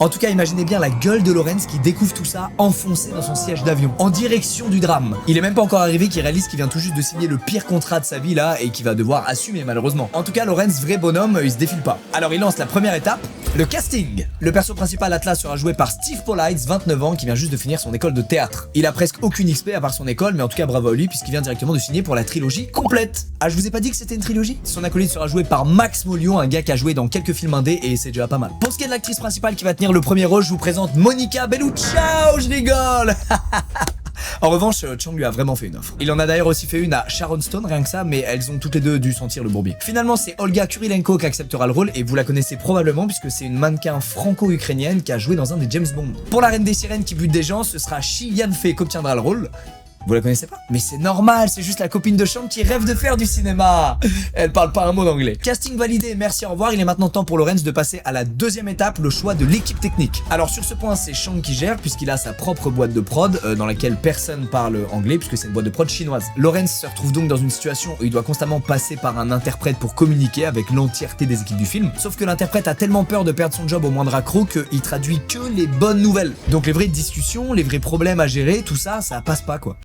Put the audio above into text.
En tout cas, imaginez bien la gueule de Lawrence qui découvre tout ça enfoncé dans son siège d'avion, en direction du drame. Il est même pas encore arrivé qu'il réalise qu'il vient tout juste de signer le pire contrat de sa vie là et qu'il va devoir assumer malheureusement. En tout cas, Lawrence, vrai bonhomme, il se défile pas. Alors il lance la première étape, le casting. Le perso principal Atlas sera joué par Steve Paulides, 29 ans, qui vient juste de finir son école de théâtre. Il a presque aucune XP à part son école, mais en tout cas bravo à lui puisqu'il vient directement de signer pour la trilogie complète. Ah, je vous ai pas dit que c'était une trilogie? Son acolyte sera joué par Max Molion, un gars qui a joué dans quelques films indés et c'est déjà pas mal. Pour ce qui est de l'actrice principale qui va tenir le premier rôle, je vous présente Monica Bellucci. Ciao, je rigole. En revanche, Chang lui a vraiment fait une offre. Il en a d'ailleurs aussi fait une à Sharon Stone, rien que ça, mais elles ont toutes les deux dû sentir le bourbier. Finalement, c'est Olga Kurilenko qui acceptera le rôle, et vous la connaissez probablement puisque c'est une mannequin franco-ukrainienne qui a joué dans un des James Bond. Pour la reine des sirènes qui bute des gens, ce sera Shi Yanfei qui obtiendra le rôle. Vous la connaissez pas? Mais c'est normal, c'est juste la copine de Chang qui rêve de faire du cinéma. Elle parle pas un mot d'anglais. Casting validé, merci, au revoir. Il est maintenant temps pour Lawrence de passer à la deuxième étape, le choix de l'équipe technique. Alors sur ce point, c'est Chang qui gère puisqu'il a sa propre boîte de prod dans laquelle personne parle anglais puisque c'est une boîte de prod chinoise. Lawrence se retrouve donc dans une situation où il doit constamment passer par un interprète pour communiquer avec l'entièreté des équipes du film. Sauf que l'interprète a tellement peur de perdre son job au moindre accroc qu'il traduit que les bonnes nouvelles. Donc les vraies discussions, les vrais problèmes à gérer, tout ça, ça passe pas quoi.